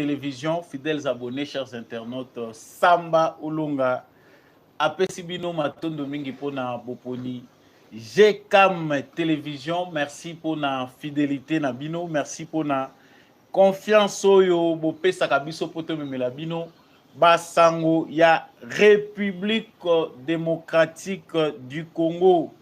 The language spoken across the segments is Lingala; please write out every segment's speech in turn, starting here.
Télévision, fidèles abonnés, chers internautes, Samba Olonga, apesi bino matondo mingi pona boponi. GCAM Télévision, merci pour la fidélité na bino, merci pour la confiance oyo bopesa kabiso poto memela bino. Basango ya République démocratique du Congo.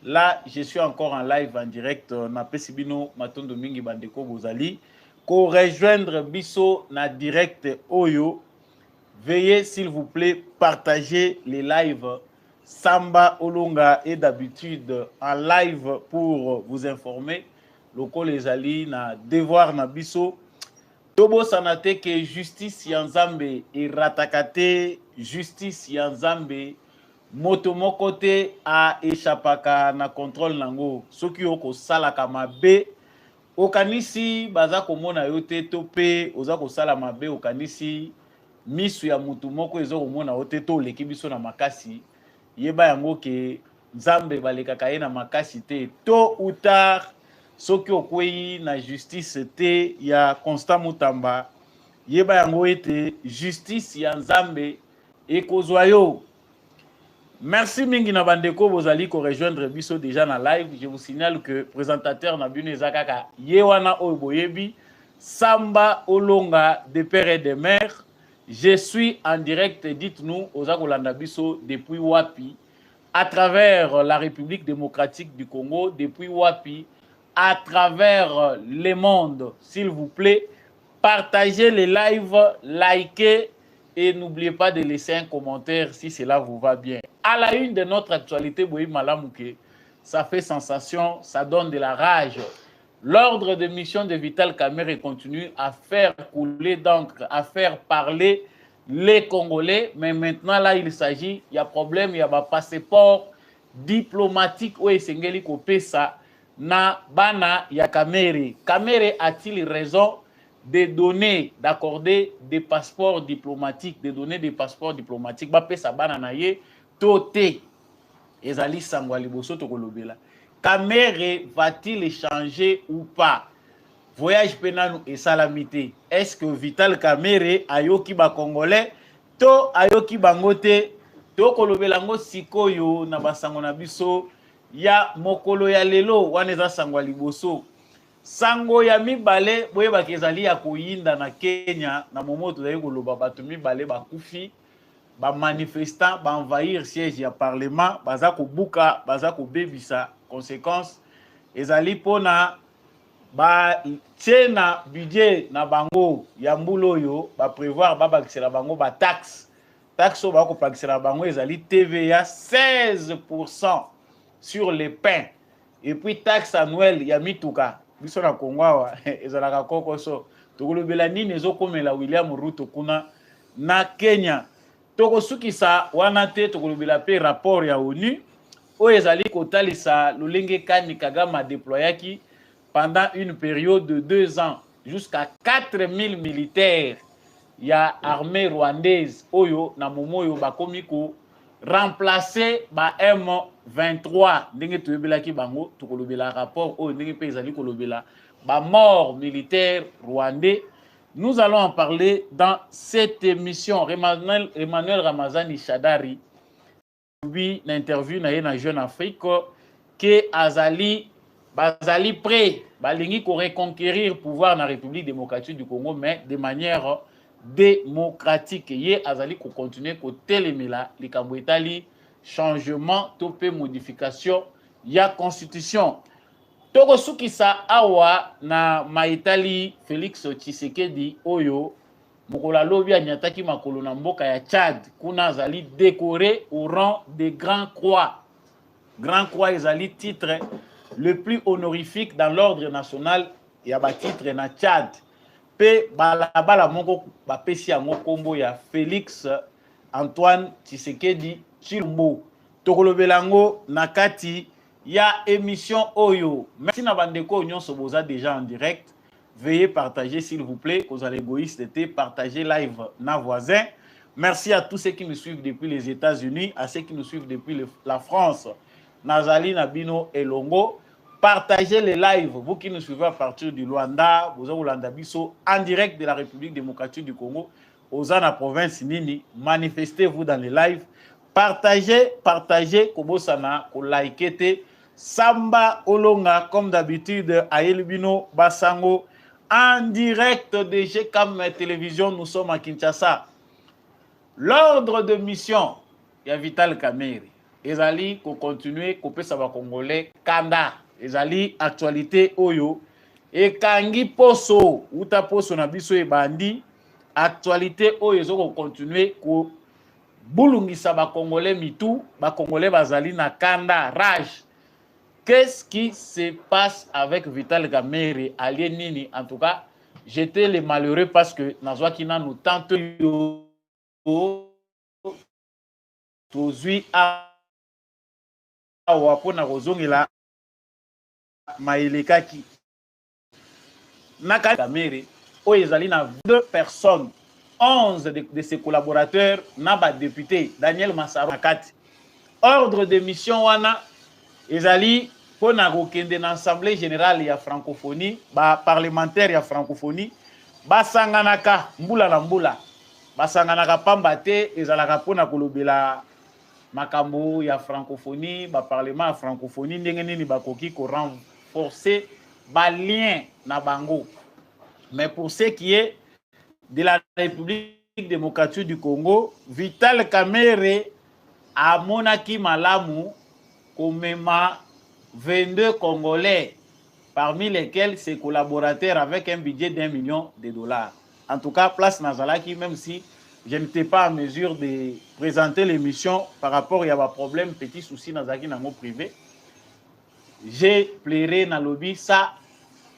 Là, je suis encore en live en direct na pesi bino matondo mingi bandeko bozali ko rejoindre biso na direct oyo. Veuillez s'il vous plaît partager les lives. Samba Olonga est d'habitude en live pour vous informer. Loko les ali na devoir na biso. Tobo sanate que justice yanzambe et ratakate justice yanzambe motomoko te a échappaka na contrôle nango. Soki oko salaka mabe okanisi baza komona yote tope oza ko sala mabe okanisi misu ya mutu moko ezo komona ote to leki biso na makasi yeba yango ke nzambe balekaka ye na makasi te to ou tard soki okwei na justice te ya Constant Mutamba yeba yango ete justice ya nzambe ekozwa yo. Merci mingi na bandeko bozali ko rejoindre biso déjà na live. Je vous signale que présentateur na bino ezakaka yewana oyo boyebi Samba Olonga de père et de mère. Je suis en direct, dites-nous aux Akolanda Biso depuis Wapi, à travers la République démocratique du Congo, depuis Wapi, à travers le monde, s'il vous plaît. Partagez les lives, likez et n'oubliez pas de laisser un commentaire si cela vous va bien. À la une de notre actualité, Boyi Malamouke, ça fait sensation, ça donne de la rage. L'ordre de mission de Vital Kamerhe continue à faire couler d'encre, à faire parler les Congolais. Mais maintenant, là, il s'agit, il y a problème, il y a un passeport diplomatique où Esengeli Kopesa na bana ya Kamerhe. Kamerhe a-t-il raison de donner, d'accorder des passeports diplomatiques, de donner des passeports diplomatiques? Bapesa bana na ye, tote. Ezali sangwa liboso tokolobela. Kamerhe va-t-il changer ou pas? Voyage penanu et salamité. Est-ce que Vital Kamerhe ayoki ba Congolais to ayoki bangote to kolobelango sikoyo na basango na biso ya mokolo ya lelo waneza sangwa liboso. Sango ya mibale boye bakezali ya koyinda na Kenya na momoto zayi koloba bato mibale bakufi. Ba manifestant ba envahir siège ya parlement baza ko buka baza ko bebisa conséquence ezali pona ba tena budget na bango ya mbulo yo ba prévoir ba bakisela bango ba taxe ba ko pakisela bango ezali TVA 16% sur les pains et puis taxe annuelle ya mituka biso na Kongo ezalaka kokoso tokolobela nini ezokomela William Ruto kuna na Kenya. Tokosukisa wana te tokolobela pe rapport ya ONU oyo ezali kotalisa lolenge Kani Kagame déployaki pendant une période de 2 ans jusqu'à 4000 militaires ya armée rwandaise oyo na momo oyo bakomi ko remplacer ba M23 ndenge toyebelaki bango tokolobela rapport oyo ndenge pe ezali kolobela ba mort militaire rwandais. Nous allons en parler dans cette émission. Emmanuel Ramazani Shadari, oui, l'interview na Jeune Afrique, que Azali prêt, balingi ko reconquérir pouvoir dans la République démocratique du Congo, mais de manière démocratique. Ye Azali ko continuer ko telemela likambo etali changement, topé modification, ya constitution. Tokosukisa awa na maitali Félix Tshisekedi oyo mokola lobi anyataki makolo na mboka ya Tchad kuna azali décoré au rang de Grand Croix. Grand Croix ezali titre le plus honorifique dans l'ordre national ya ba titre na Tchad. Pe balabala moko bapesi yango kombo ya Félix Antoine Tshisekedi Tshilombo. Tokolobelango na kati ya émission Oyo. Merci na bandeko nyonso boza déjà en direct. Veuillez partager s'il vous plaît. Aux égoïstes d'été, partagez live na voisin. Merci à tous ceux qui nous suivent depuis les États-Unis, à ceux qui nous suivent depuis la France. Nazali Nabino Elongo. partagez les lives. Vous qui nous suivez à partir du Luanda, vous avez Luanda Bisso, en direct de la République démocratique du Congo, aux la province Nini, manifestez-vous dans les lives. Partagez, Kobosana, likez, Samba Olonga, comme d'habitude, à Elbino, Basango, en direct de GCAM Télévision, nous sommes à Kinshasa. L'ordre de mission, il y a Vital Kamerhe. Ezali, ko continuer, ko pesa ba Congolais, Kanda. Ezali, actualité, Oyo. Et Kangi Poso, Uta Poso na biso e bandi, actualité, Oyo, ko continuer, ko Boulungisa ba Congolais mitou, ba Congolais bazali na Kanda, Rage. Qu'est-ce qui se passe avec Vital Kamerhe, allié Nini? En tout cas, j'étais les malheureux parce que Nazwakina nous tente tozui awa pona kozongela maelekaki naka Kamerhe oyo ezali na 2 personnes 11 de ses collaborateurs na ba député Daniel Massaro Nakati. Ordre de mission wana ezali pona kokende na assemblée générale ya francophonie ba parlementaire ya francophonie basanganaka mbula na mbula basanganaka pamba te ezalaka pona kolobela makambo ya francophonie ba parlement ya francophonie ndenge nini bakoki ko renforcer ba lien na bango. Mais pour ce qui est de la République démocratique du Congo, Vital Kamerhe a monaki malamu komema 22 Congolais, parmi lesquels ses collaborateurs avec un budget d'1 million de dollars. En tout cas, place Nazalaki, même si je n'étais pas en mesure de présenter l'émission par rapport à un problème, petit souci Nazalaki dans mon privé, j'ai plairé dans le lobby ça.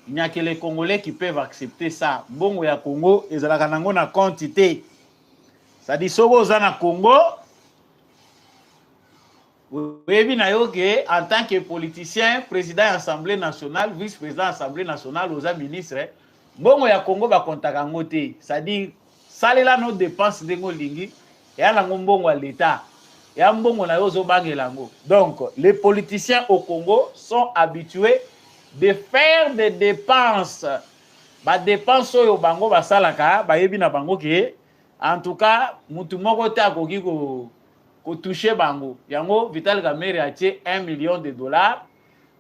Il n'y a que les Congolais qui peuvent accepter ça. Bon, il y a Congo, et ça a quantité. Ça dit, si vous êtes au Congo, vous avez en tant que politicien, président de l'Assemblée nationale, vice-président de l'Assemblée nationale, aux ministres, bon, il y a Congo, il y a contact. C'est-à-dire, ça là nos dépenses de Ngolingi, et à l'État. Et à donc, les politiciens au Congo sont habitués de faire des dépenses. Ba dépenses au bango basalaka, ba yebi na bango ke en tout cas, mutu moko ta koki ko toucher bango. Yango Vital Kamerhe a tie 1 million de dollars.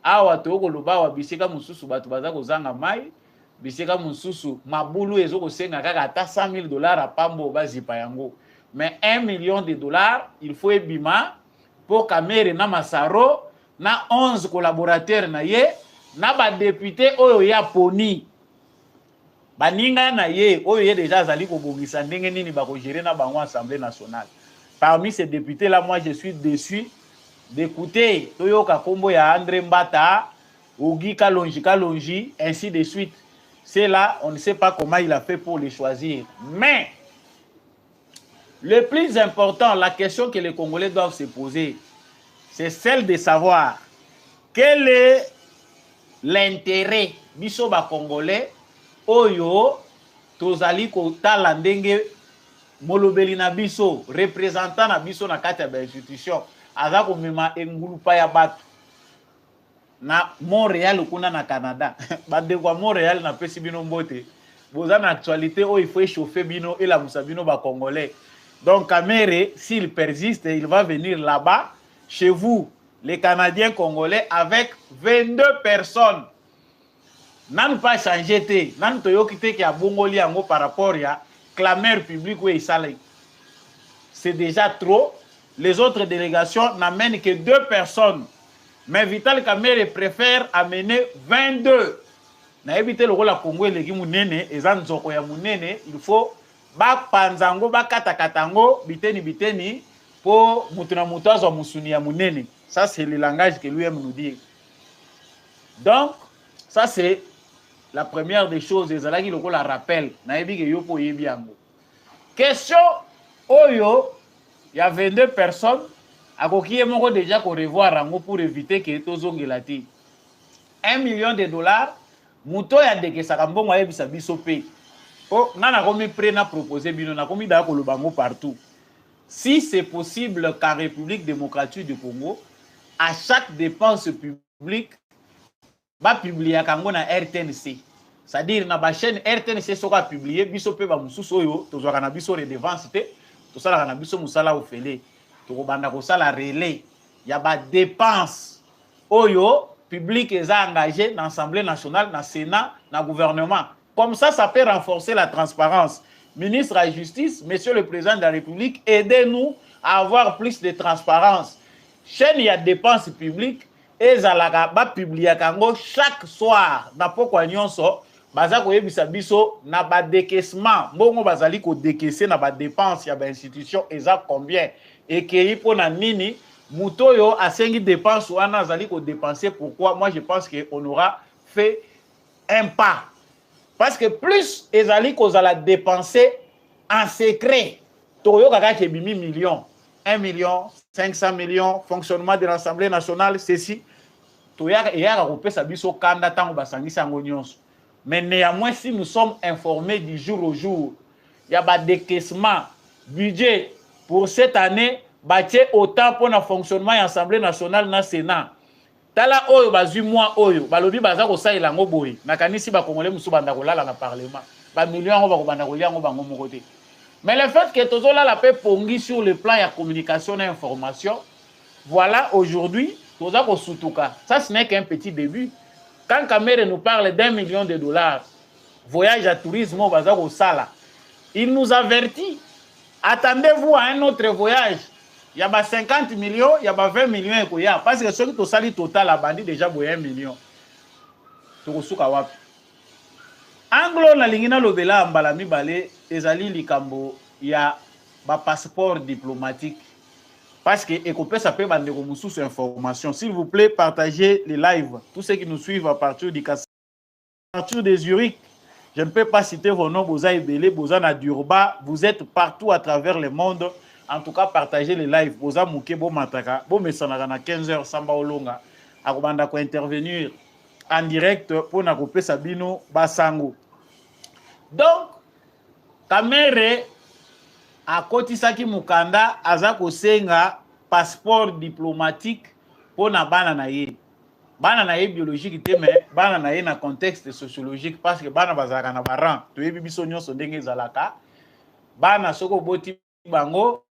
Awa to ko loba wa bisika mususu batu baza ko zanga mai, bisika mususu mabulu ezo ko senga kaka ata 100 000 dollars a pambo bazipa yango. Mais 1 million de dollars, il faut ebima pour Kamerhe na Massaro na 11 collaborateurs na ye. Na ba député oyo ya poni baninga na ye oyo ye déjà zali ko bongisa ndenge nini ba ko gérer na bango assemblée nationale. Parmi ces députés là, moi je suis déçu d'écouter Toyoka Kombo ya André Mbata, Ogi Kalonji, ainsi de suite. C'est là, on ne sait pas comment il a fait pour les choisir. Mais le plus important, la question que les Congolais doivent se poser, c'est celle de savoir quel est l'intérêt biso ba Congolais oyo tozali ko tala ndenge molobeli na biso représentant na biso na kati ya institution aza ko mema engulupa ya bato na Montréal kuna na Canada ba de kwa Montréal na pesi bino mbote boza na actualité oyo il faut chauffer bino et la musabino ba Congolais. Donc Kamerhe, s'il persiste, il va venir là-bas chez vous les Canadiens congolais avec 22 personnes. Nan pas changé té, nan toyokité qui a bongoli ango par rapport à clameur public où il s'allait. C'est déjà trop. Les autres délégations n'amènent que 2 personnes. Mais Vital Kamerhe préfère amener 22. Na éviter le rôle à Congo et les Gimunene, et Zanzoko ya Munene, il faut ba panzango, ba katakatango, biteni, pour mutuna mutazo musuni ya Munene. Ça, c'est le langage que lui aime nous dire. Donc, ça, c'est la première des choses. Et ça, qui le rappelle. Question, Oyo, il y a 22 personnes. À qui est déjà qu'on revoir pour éviter que tout le monde 1 million de dollars. Mouto ya deke sakambongo ya bisa biso pe. Oh, nana komi prena proposer bino na komi da ko le bango partout. Si c'est possible qu'en République démocratique du Congo, à chaque dépense publique, ba publier kango na RTNC. C'est-à-dire na ba chaîne RTNC soka publier biso pe ba mususu oyo tozwaka na biso redevance te tosala na biso musala ofele to banda ko sala relais ya ba dépense oyo public eza engagé dans l'Assemblée nationale, dans le Sénat, dans le gouvernement. Comme ça peut renforcer la transparence. Ministre de la Justice, Monsieur le Président de la République, aidez-nous à avoir plus de transparence. Chaîne, il y a dépenses publiques, et Zalaga va publier chaque soir, dans pourquoi nyonso, baza ko yebisa biso na ba décaissement, bongo bazali ko décaisser na ba dépenses ya ba institution eza combien et que pour na nini Moutoyo a 5 dépenses ou a zali ko dépenser. Pourquoi? Moi je pense qu'on aura fait un pas. Parce que plus ezali ko zala dépenser en secret, toyo kaka ke bimi million, 1 million, 500 millions, fonctionnement de l'Assemblée nationale, ceci, toya yaka ko pesa biso kanda tango basangisa ngo nyonso. Mais néanmoins si nous sommes informés du jour au jour, il y a ba décaissement budget pour cette année. Bache autant pour le fonctionnement de l'Assemblée nationale na Sénat. Tala oyo bazui moi oyo balobi baza ko sa ilango boy. Nakanisi ba congolais musu banda ko lala na parlement. Ba millions ba ko banda ko liango bango mokote. Mais le fait que tozola la paix pongi sur le plan de communication et information, voilà aujourd'hui toza ko sutuka. Ça ce n'est qu'un petit début. Quand Kamere nous parle d'1 million de dollars, voyage à tourisme baza ko sala. Il nous avertit. Attendez-vous à un autre voyage. Il y a 50 millions, il y a 20 millions. Parce que ceux qui ont sali total a bandi déjà 1 million. Anglo na lingina lobela mbala mibale ezali likambo ya ba passeport diplomatique. Parce que ekopé ça peut bande ko mususu information. S'il vous plaît, partagez les lives. Tous ceux qui nous suivent à partir du Kassai, à partir de Zurich. Je ne peux pas citer vos noms, Boza Ebele, Boza Nadurba. Vous êtes partout à travers le monde. En tout cas, partagez les lives. Boza Mouké, Bo Mataka, Bo Messanagana, 15h, Samba Olonga. Akobanda ko intervenir en direct pour Nakopé Sabino Basango. Donc, Kamere, à Kotisaki Mukanda, Azako Senga, passeport diplomatique pour Nabana Naye. Bana na biologique te mais bana na na contexte sociologique parce que bana bazaka na baran to yebi biso nyonso ndenge zalaka bana soko boti bango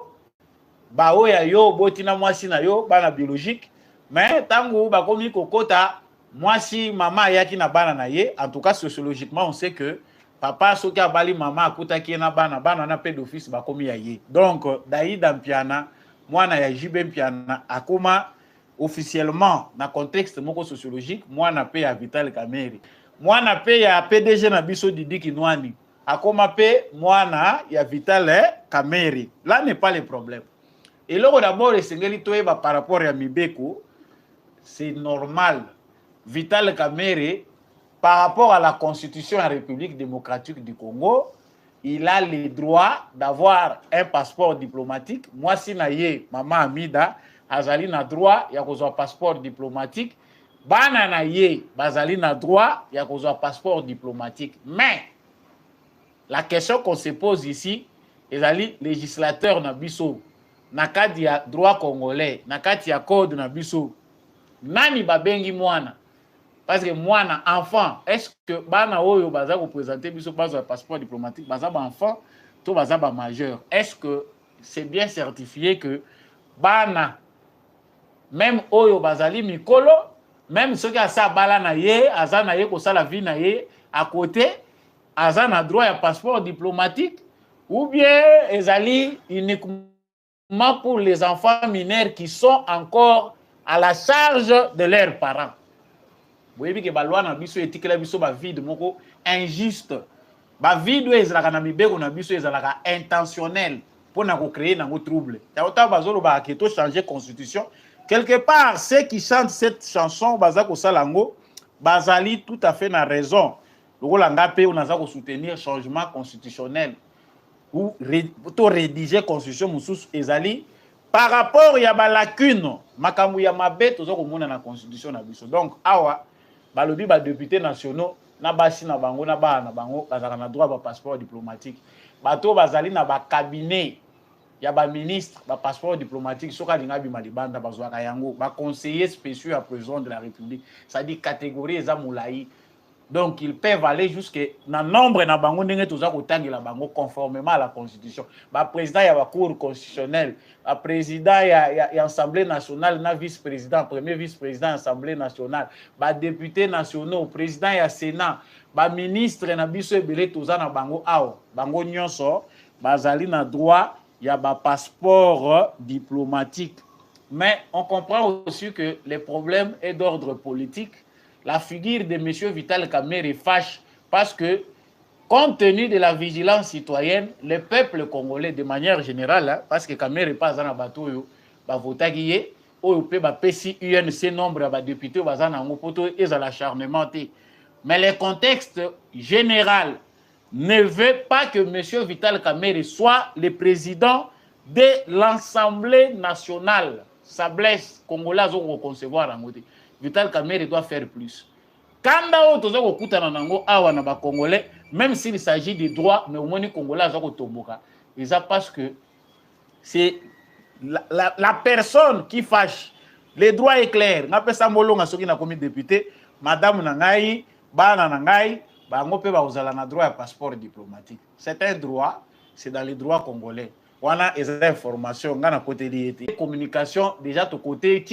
ba oya yo boti na mwasi na yo bana biologique mais tango ba komi kokota mwasi mama yaki na bana na ye. En tout cas sociologiquement on sait que papa soki abali mama akutaki na bana na pédophile ba komi ya ye. Donc Daïda Mpiana mwana ya Jibe Mpiana akoma officiellement dans le contexte sociologique, moi na paye à Vital Kamerhe. Moi na paye à PDG na biso Didi Kinwani. Akoma paye moi na ya Vital Kamerhe. Là n'est pas le problème. Et là d'abord esengeli toyeba par rapport à Mibeko, c'est normal. Vital Kamerhe par rapport à la Constitution de la République démocratique du Congo, il a le droit d'avoir un passeport diplomatique. Moi si na ye maman Amida azali na droit ya kozwa passeport diplomatique, bana na ye bazali na droit ya kozwa passeport diplomatique. Mais la question qu'on se pose ici, ezali législateur na biso na kati ya droit congolais, na kati ya code na biso, nani babengi mwana? Parce que mwana enfant, est-ce que bana oyo baza ko présenter biso bazwa passeport diplomatique, baza ba enfant to baza ba majeur? Est-ce que c'est bien certifié que bana même oyo bazali mikolo, même ceux qui a sa bala na ye, aza na ye ko sala vie na ye, à côté, aza na droit à passeport diplomatique, ou bien ezali uniquement pour les enfants mineurs qui sont encore à la charge de leurs parents. Vous voyez que balwa na biso etikela biso ba vide moko injuste. Ba vide ezalaka na mibeko na biso ezalaka intentionnel pour na ko créer nango trouble. Ta ota bazolo ba keto changer constitution. Quelque part, ceux qui chantent cette chanson, Bazako Salango, Bazali tout à fait na raison. Le Rolangapé, on a soutenir le changement constitutionnel ou plutôt rédiger la constitution Moussous Ezali par rapport à la lacune, Makamou Yamabe, tout ça comme la constitution. Donc, awa, balobi ba députés nationaux, na basi na bango, na bango, bazaka na droit à passeport diplomatique. Bato bazali na ba cabinet Il y a des ministres, des passeports diplomatiques, ceux qui ont des malibanda, des conseillers spéciaux à président de la République. Ça dit catégorie Ezamoulaï. Donc, ils peuvent aller jusqu'à dans le nombre de conformément à la Constitution. Le président, il y a la Cour constitutionnelle. Le président, il y a l'Assemblée nationale, le vice-président, premier vice-président de l'Assemblée nationale. Les députés nationaux, le président, il y a le Sénat. Les ministres, il y a le bango nyonso, bazali na droit, il y a un passeport diplomatique. Mais on comprend aussi que les problèmes sont d'ordre politique. La figure de M. Vital Kamerhe fâche parce que, compte tenu de la vigilance citoyenne, le peuple congolais, de manière générale, parce que Kamerhe n'est pas un bateau, va voter, ou peut passer UNC nombre de députés, et l'acharnement. Mais le contexte général ne veut pas que M. Vital Kamerhe soit le président de l'Assemblée nationale. Ça blesse Congolais au concevoir en côté. Vital Kamerhe doit faire plus. Quand on Congolais, même s'il s'agit des droits, mais au moins les Congolais ont parce que c'est la personne qui fâche. Les droits est clair. On appelle ça Molonga qui a commis député, Madame Nangaï, Bana Nangaï, on peut avoir un droit à passeport diplomatique. C'est un droit, c'est dans les droits congolais. On a des informations, on a un côté de communication, déjà de côté,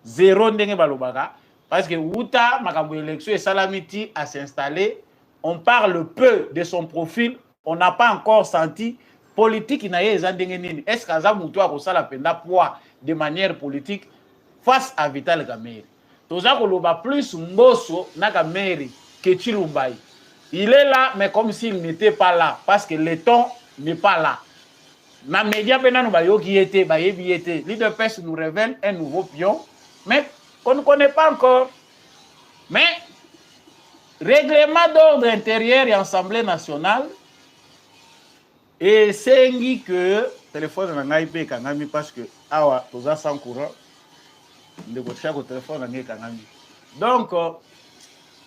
zéro ndenge balobaka parce que Outa makambo élection et Salamiti à s'installer, on parle peu de son profil, on n'a pas encore senti politique na ye ndenge nini. Est-ce qu'aza mutu akosala penda poids de manière politique face à Vital Kamerhe? Toza koloba plus Mbosso na Kamerhe que Tshilumbai. Il est là mais comme s'il n'était pas là parce que le ton n'est pas là. Na média pena no bayoki était bayebi était. L'IDPS nous révèle un nouveau pion. Mais on ne connaît pas encore. Mais règlement d'ordre intérieur et Assemblée nationale, et c'est que téléphone n'a pas été parce que awa toza sans courant de chaque téléphone n'a pas. Donc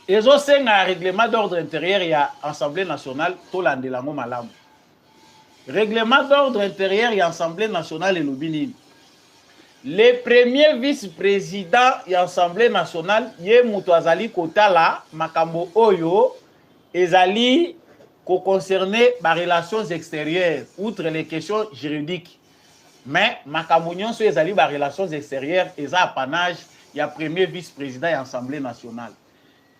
ils ont un règlement d'ordre intérieur et Assemblée nationale tout l'andelango malam. Règlement d'ordre intérieur et Assemblée nationale et l'obinine. Le premier vice-président de l'Assemblée nationale, Ye Moutouazali Kotala, Makambo Oyo, ezali concerné les relations extérieures, outre les questions juridiques. Mais Makambo Nyonso ezali les relations extérieures, et apanage, il y a premier vice-président de l'Assemblée nationale.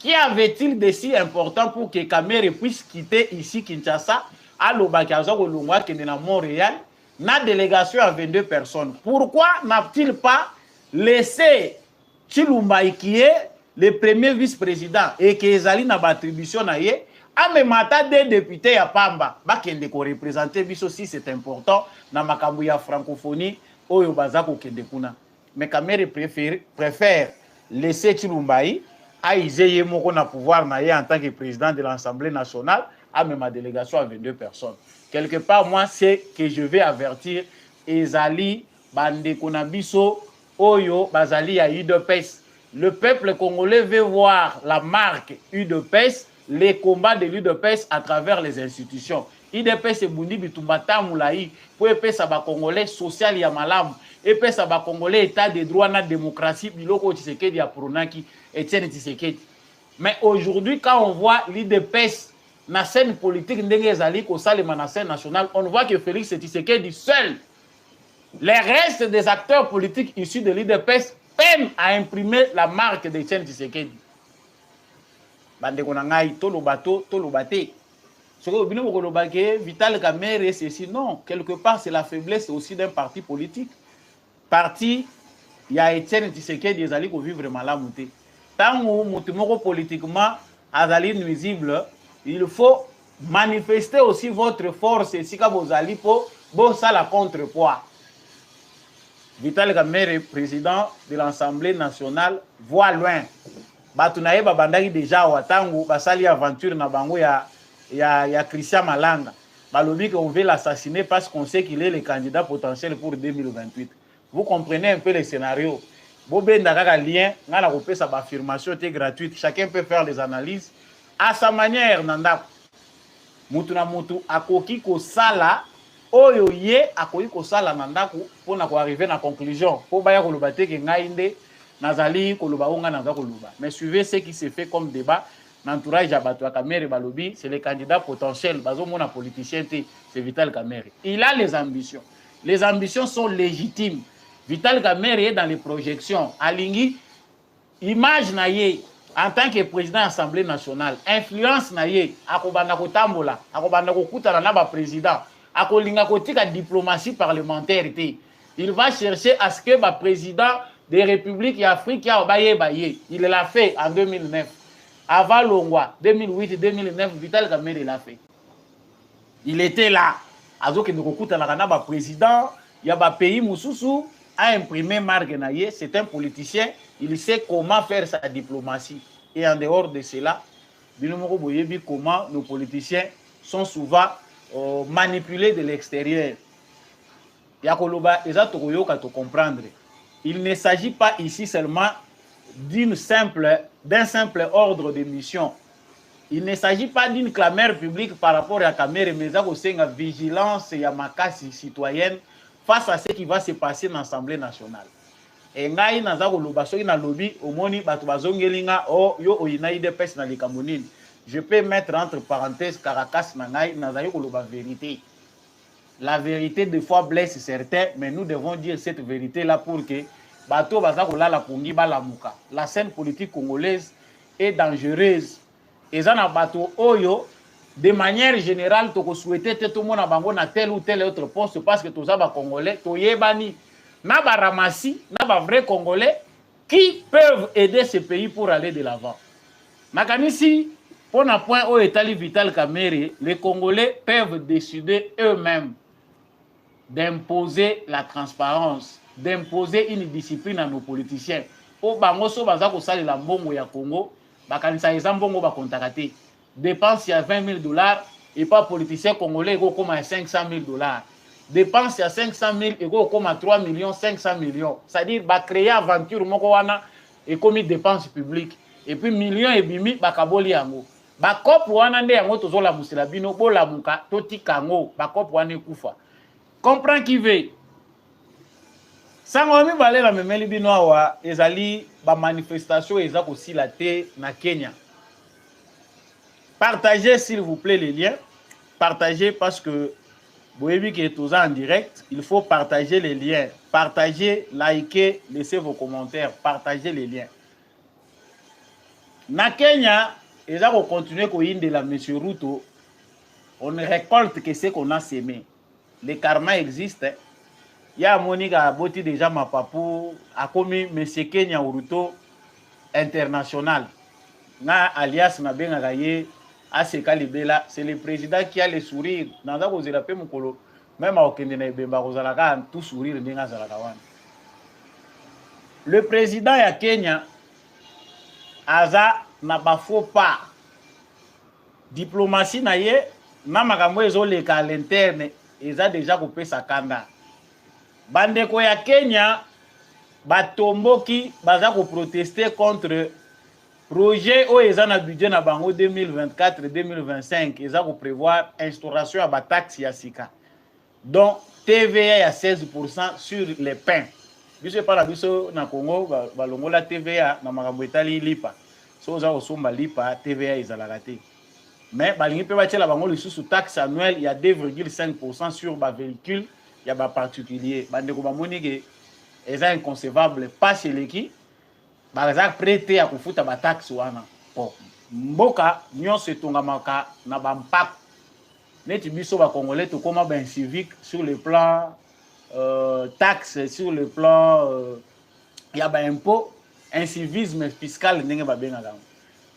Qui avait-il de si important pour que Kamerhe puisse quitter ici Kinshasa, à l'Obakazo Kolongwa, qui est à Montréal? Na délégation à 22 personnes. Pourquoi n'a-t-il pas laissé Tshilumbai qui est le premier vice-président et qui est allé dans l'attribution à même des députés à Pamba, qui ont représenté aussi c'est important dans ma ya francophonie au Yobazako Kendekuna. Mais Kamerhe préfère laisser Tshilumbai à Iseye Moko na pouvoir en tant que président de l'Assemblée nationale à même ma délégation à 22 personnes. Quelque part, moi, c'est que je vais avertir Ezali, Bande Konabiso, Oyo, Bazali à UDPS. Le peuple congolais veut voir la marque UDPS, les combats de l'UDPS à travers les institutions. UDPS et Bundi Bitumbata Moulaï, pour épais ça va congolais social ya malam, épais ça va congolais état de droit na démocratie, biloko Tshisekedi ya Pronaki, Etienne Tshisekedi. Mais aujourd'hui, quand on voit l'UDPS, la scène politique na scène nationale, on voit que Félix Tshisekedi seul. Les restes des acteurs politiques issus de l'IDPS peinent à imprimer la marque de Etienne Tshisekedi. Bande konangai to lobato to lobate. Ce que bino ko lobake Vital Kamerhe c'est sinon quelque part c'est la faiblesse aussi d'un parti politique. Parti il y a Etienne Tshisekedi ezali ko vivre malamuté. Tant mutu moko politiquement azali nuisible. Il faut manifester aussi votre force et si vous allez pour ça la contrepoids. Vital Kamerhe, président de l'Assemblée nationale, voit loin. Batunaye babandaki déjà watangu basali aventure na bango ya Christian Malanga. Balobi qu'on veut l'assassiner parce qu'on sait qu'il est le candidat potentiel pour 2028. Vous comprenez un peu le scénario. Bobenda kaka lien, ngana kopé sa affirmation était gratuite. Chacun peut faire les analyses. À sa manière, Nanda, mutu na mutu akoki ko sala oyo ye akoki kosala na ndako mpona koarrive na conclusion mpo baya koloba te ke ngai nde nazali koloba oyo ngai naza koloba. Mais suivez ce qui se fait comme débat na entourage ya bato ya Kamere balobi c'est le candidat potentiel bazomona politicien te, c'est Vital Kamerhe. Il a les ambitions. Les ambitions sont légitimes. Vital Kamerhe est dans les projections. Alingi image na ye en tant que président de l'Assemblée nationale, influence na ye akobanda kotambola, akobanda kokutana na ba président, akolinga kotika diplomatie parlementaire te. Il va chercher à ce que ba président des républiques d'Afrique ya baye baye. Il l'a fait en 2009. Avant Longwa, 2008 2009, Vital Kamerhe l'a fait. Il était là. Azo ke kokutana na ba président ya ba pays mususu a imprimé marque na ye, c'est un politicien. Il sait comment faire sa diplomatie. Et en dehors de cela, comment nos politiciens sont souvent manipulés de l'extérieur. Il ne s'agit pas ici seulement d'un simple ordre de mission. Il ne s'agit pas d'une clameur publique par rapport à Kamerhe, mais aussi une vigilance et une citoyenne face à ce qui va se passer dans l'Assemblée nationale. Et ngai naza koloba soki na lobby omoni bato bazongelinga o yo oyina IDPS na likambo nini. Je peux mettre entre parenthèses Caracas na ngai nazali koloba vérité. La vérité des fois blesse certains, mais nous devons dire cette vérité là pour que bato baza kolala pongi balamuka. La scène politique congolaise est dangereuse. Ezana bato oyo de manière générale toko souhaiter te tout mona bango na tel ou tel autre poste parce que tous ça ba congolais toyebani. Na ba ramassi, na ba vrais Congolais qui peuvent aider ce pays pour aller de l'avant. Nakanisi, pour un point où est allé Vital Kamerhe, les Congolais peuvent décider eux-mêmes d'imposer la transparence, d'imposer une discipline à nos politiciens. Au bango so baza ko sali la mbongo ya Congo, bakanisa eza mbongo ba kontakate. Dépense ya $20,000 et pas politicien congolais go comme à $500,000. Dépense à 500,000 et comme à 3 millions, 500 millions. C'est-à-dire, bah, créer aventure, et comme dépense publique. Et puis, millions et bimi, bah, kaboli yango. Bah, kop wana nde yango tozo la musela bino, bo la muka, toti kango, bah, kop wana kufa. Comprends qui veut. Sango mi balé la memeli bino awa, ezali, bah, manifestation, ezak aussi la té na Kenya. Partagez, s'il vous plaît, les liens. Partagez parce que vous voyez que tout ça en direct, il faut partager les liens. Partagez, likez, laissez vos commentaires, partagez les liens. Na Kenya, et là on continue de la Monsieur Ruto, on ne récolte que ce qu'on a semé. Le karma existe. Il y a Monique à Boti déjà ma papou, a commis Monsieur Kenya Ruto international. Na alias na ben agaye. C'est le président qui a le sourire. Même tout sourire. Le président ya Kenya aza n'a pas faux pas. Diplomatie na ye na makambo ezoleka à l'interne eza déjà coupé sa kanda. Bandeko ya Kenya batomboki baza ko protester contre projet où ils ont un budget na bango 2024-2025, ils ont prévoir instauration à la taxe Yassika. Donc TVA à 16% sur les pains. Je sais pas la biso na Congo, balongola TVA na makambo etali lipa. So za osomba lipa TVA izalagate. Mais balingi pe batia la bango le sous taxe annuelle il y a 2,5% sur ba véhicule, il y a ba particulier. Bande ko ba monike eza inconcevable pas chez l'équipe. Baza prêté à kufuta ba taxe wana. Bon, mboka nyonso etongamaka na ba mpako. Neti biso ba congolais to koma ba civique sur le plan taxe, sur le plan ya ba impôt, incivisme fiscal ndenge ba benga kango.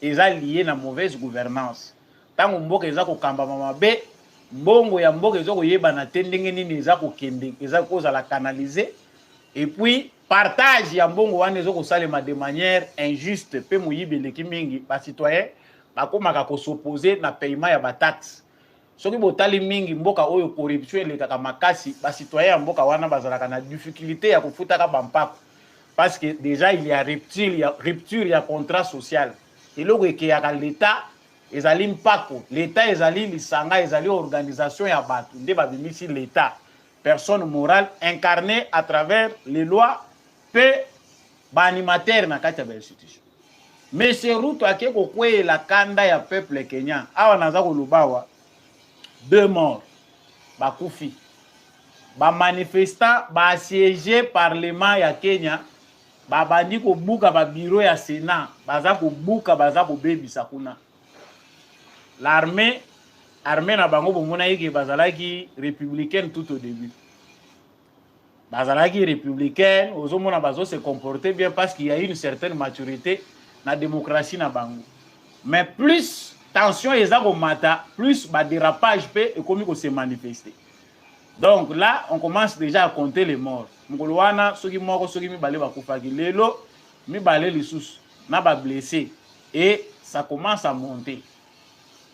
Eza lié na mauvaise gouvernance. Tango mboka eza ko kamba mabe, mbongo ya mboka eza ko yeba na tendenge nini eza ko kende, eza ko za la canaliser et puis partage ya mbongo wana ezo kosalema de manière injuste pe moyibeleki mingi ba citoyen bakomaka ko s'opposer na paiement ya ba taxe. Soki botali mingi mboka oyo corruption elekaka makasi ba citoyen ya mboka wana bazalaka na difficulté ya kofutaka bampako parce que déjà il y a rupture ya contrat social. Eloko ekeyaka l'État ezali mpako l'état ezali lisanga ezali organisation ya bato nde babimisi l'état personne morale incarnée à travers les lois pe baanimateur na kati ya bainstitution. Mais c'est Ruto ake kokweyela kanda ya peuple kenyan awa naza koloba awa 2 morts bakufi bamanifestant basiége parlement ya Kenya babandi kobuka babiro ya Sénat baza kobuka baza kobebisa kuna. L'armée na bango bomona yeke bazalaki républicaine tout au début. Bazalaki républicaine, ozomona bazo se comporter bien parce qu'il y a une certaine maturité na démocratie na bango. Mais plus tension eza komata, plus ba dérapage pe ekomi ko se manifester. Donc là, on commence déjà à compter les morts. Mokolo wana soki moko soki mibale bakufaki lelo mibale lisusu na ba blessé et ça commence à monter.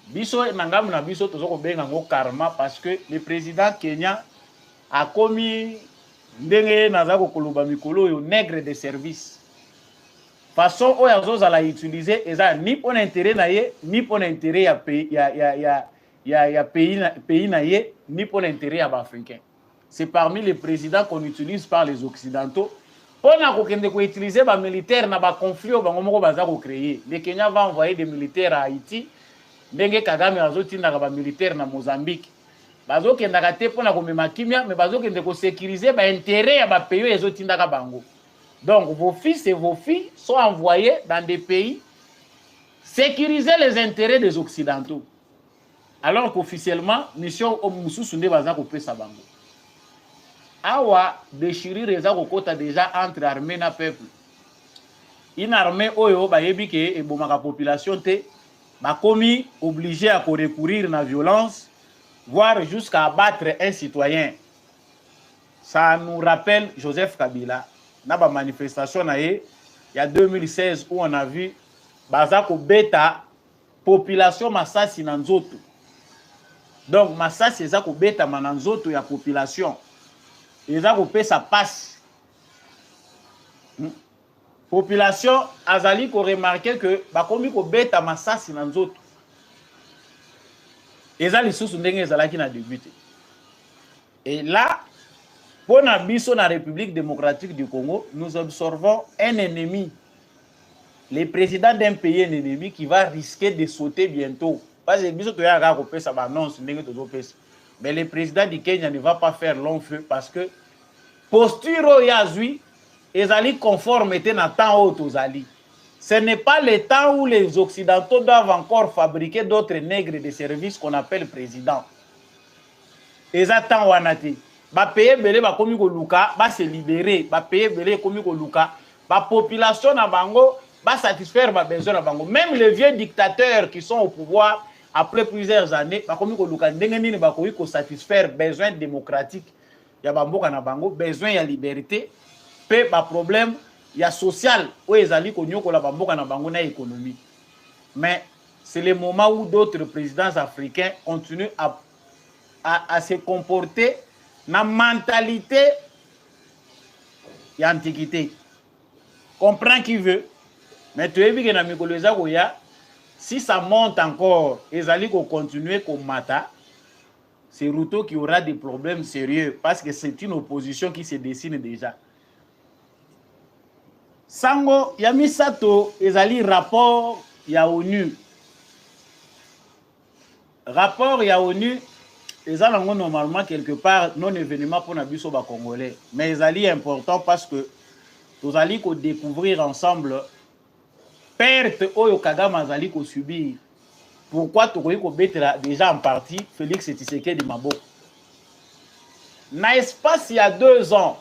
Biso nangamu na biso tozoko benga ngo karma parce que le président kenyan a commis ndenge nazako koloba mikolo yo nègre de service. Façon oyo azozala utiliser eza ni pour intérêt na ye ni pour intérêt ya pays na ye ni pour intérêt ya africain. C'est parmi les présidents qu'on utilise par les occidentaux. On a utiliser ba militaires na ba conflit au bango moko baza ko créer. Le Kenya va envoyer des militaires à Haïti. Ndenge Kagame azotinda ba militaires na Mozambique. Bazo kendaka te pona ko mema kimia mais bazo kende ko sécuriser ba intérêt ya ba pays ezotinda ka bango. Donc vos fils et vos filles sont envoyés dans des pays sécuriser les intérêts des occidentaux. Alors qu'officiellement mission au mususu nde baza ko pesa bango. Awa déchirir eza kokota déjà entre armée na peuple. Une armée oyo bayebi ke ebomaka population te bakomi obligé à recourir na violence voire jusqu'à abattre un citoyen. Ça nous rappelle Joseph Kabila na ba manifestation na ye il y a 2016 où on a vu bazako beta population masasi na nzoto. Donc masasi ezako beta mananzoto ya population. Ezako pesa passe. Population azali ko remarquer que bakomi ko beta masasi na nzoto. Ezali susu ndenge ezalaki na débuté. Et là, pour na biso na République démocratique du Congo, nous observons un ennemi. Le président d'un pays un ennemi qui va risquer de sauter bientôt. Parce que biso to ya ga ko pesa ba annonce ndenge to pesa. Mais le président du Kenya ne va pas faire long feu parce que posture yazui ezali conforme était na temps au tozali. Ce n'est pas le temps où les occidentaux doivent encore fabriquer d'autres nègres de service qu'on appelle président. Ezatan wanati ba payer belé ba komi ko luka ba se libérer ba payer belé komi ko luka ba population na bango ba satisfaire ba besoin na bango. Même les vieux dictateurs qui sont au pouvoir après plusieurs années ba komi ko luka ndenge nini ba komi ko satisfaire besoin démocratique ya bamboka na bango, besoin ya liberté pe ba problème ya social ou ezali ko nyokola bamboka na bango na économie. Mais c'est le moment où d'autres présidents africains continuent à se comporter na mentalité ya antiquité. Comprends qui veut. Mais tu es vu que na mikolo eza koya si ça monte encore ezali ko continuer ko mata, c'est Ruto qui aura des problèmes sérieux parce que c'est une opposition qui se dessine déjà. Sango Yamisato ezali rapport ya ONU. Rapport ya ONU ezali normalement quelque part non événement pour nabiso ba congolais, mais ezali important parce que nous allons ko découvrir ensemble perte oyo Kagame azali ko subir. Pourquoi tu crois qu'on mettra déjà en partie Félix Tshisekedi Maboko? N'est-ce pas il y a 2 ans,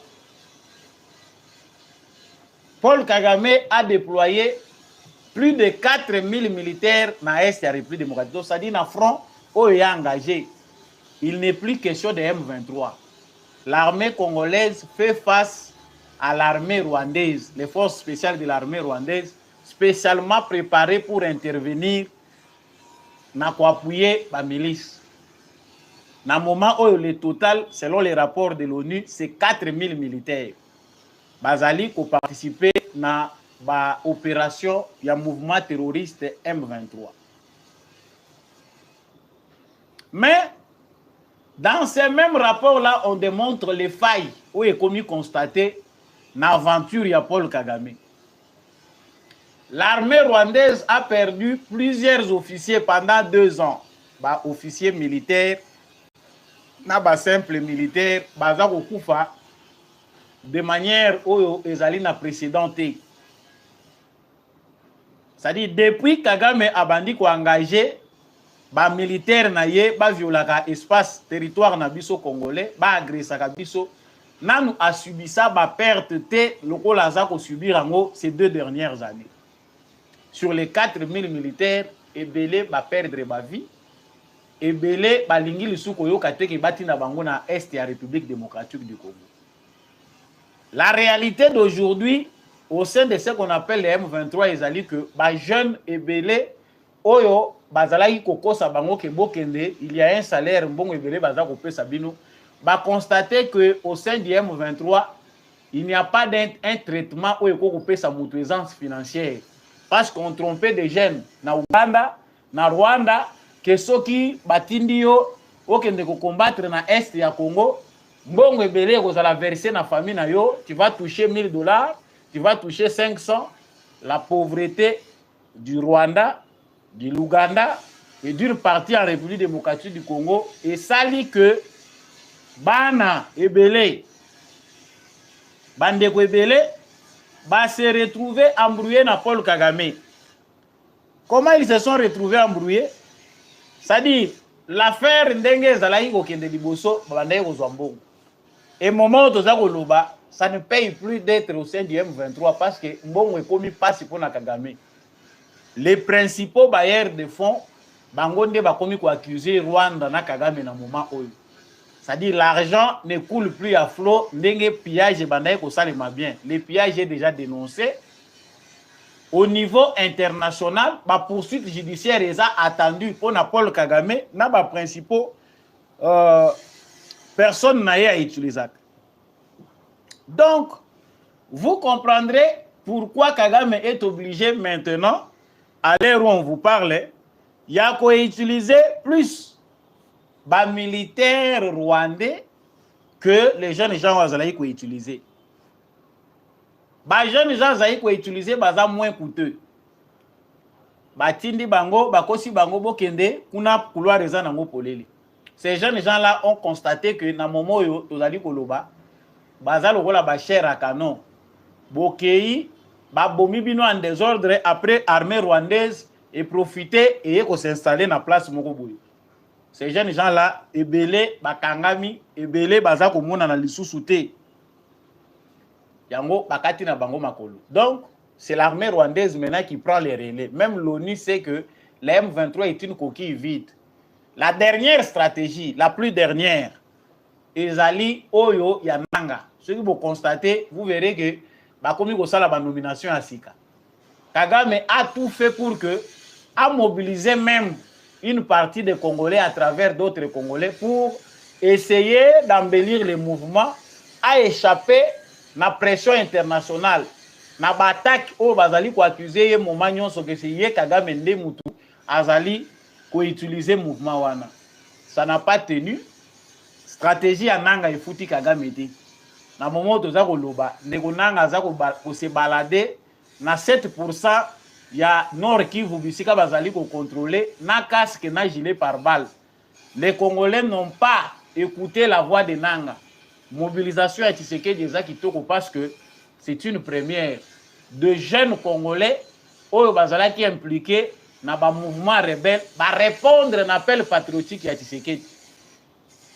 Paul Kagame a déployé plus de 4000 militaires dans l'Est de la République démocratique. Donc, ça dit, dans le front, où il est engagé. Il n'est plus question de M23. L'armée congolaise fait face à l'armée rwandaise, les forces spéciales de l'armée rwandaise, spécialement préparées pour intervenir na ko appuyer la milice. Na moment où le total, selon les rapports de l'ONU, c'est 4000 militaires. Bazali ko participer na ba opération ya mouvement terroriste M23. Mais dans ces mêmes rapports-là, on démontre les failles où est commis constater l'aventure de Paul Kagame. L'armée rwandaise a perdu plusieurs officiers pendant 2 ans. Bah, officiers militaires, na simple militaire, baza kokufa de manière oyo ezali na précédente. C'est-à-dire depuis Kagame abandi ko engagé ba militaire na ye ba violaka espace territoire na biso congolais, ba agressaka biso, nanu a subi ça ba perte te lokola za ko subir ango ces 2 dernières années. Sur les 4000 militaires, ebele ba perdre ba vie, ebele ba lingi lisuko yo kateke bati na bango na est ya République démocratique du Congo. La réalité d'aujourd'hui au sein de ce qu'on appelle les M23 ezali que ba jeunes ebele oyo bazalaki kokosa bango ke bokende, il y a un salaire mbongo ebele baza kopesa bino, ba constater que au sein du M23 il n'y a pas un traitement oyo kopesa mutu aisance financière. Parce qu'on trompait des jeunes na Uganda, na Rwanda, que ceux qui batindi yo okende ko combattre na est ya Congo, mbongo ebele ko la verser na famille na yo, tu vas toucher $1000, tu vas toucher 500. La pauvreté du Rwanda, de l'Ouganda et d'une partie en République démocratique du Congo, et ça dit que bana ebele, bandeko ebele, va se retrouver embrouillés dans Paul Kagame. Comment ils se sont retrouvés embrouillés? C'est-à-dire, l'affaire ndenge zalaï kokende liboso, bandaye kozwambongo. Et moment où toza koloba, ça ne paye plus d'être au sein du M23 parce que mbongo est commis passe pour na Kagame. Les principaux bailleurs de fonds, bangonde ba commis ko accuser Rwanda na Kagame na moment oyo. C'est-à-dire l'argent ne coule plus à flot, ndenge pillage bandaye ko salema bien. Le pillage est déjà dénoncé. Au niveau international, la poursuite judiciaire est attendue pour Paul Kagame, na ba principaux personne n'a utilisé. Donc, vous comprendrez pourquoi Kagame est obligé maintenant, à l'heure où on vous parle, il y a qu'à utiliser plus les militaires rwandais que les jeunes gens ont utilisé. Les jeunes gens ont utilisé moins coûteux. Batindi bango, bakosi bango bokende, kuna couloir reza nango polele. Ces jeunes gens-là ont constaté que dans le moment où tozali koloba, bazal lokola ba cher à canon. Bokei, ba bomi bino en désordre après armée rwandaise et profiter et s'installer dans la place moko boye. Ces jeunes gens-là, ebele bakangami, ebele baza komona na lisusu te. Yango bakati na bango makolo. Donc, c'est l'armée rwandaise maintenant qui prend les relais. Même l'ONU sait que la M23 est une coquille vide. La dernière stratégie, la plus dernière, ezali oyo yananga. Ce que vous constatez, vous verrez que bakomi kosala ba nomination à Sika. Kagame a tout fait pour que, a mobilisé même une partie des Congolais à travers d'autres Congolais pour essayer d'embellir les mouvements, à échapper à la pression internationale. Na batak o bazali ko accuser moment nyonso que c'est Kagame nde mutu azali ko utiliser mouvement wana. Ça n'a pas tenu. Stratégie ya nanga efuti Kagame te. Na moment toza ko loba ndeko nanga za ko se balader na 7% ya Nord Kivu bisika bazali ko contrôler na casque na gilet pare-balles. Les Congolais n'ont pas écouté la voix de Nanga. Mobilisation à Tshisekedi eza kitoko parce que c'est une première. De jeunes Congolais oyo bazalaki impliqués na ba mouvement rebelle ba répondre à l'appel patriotique ya Tshisekedi.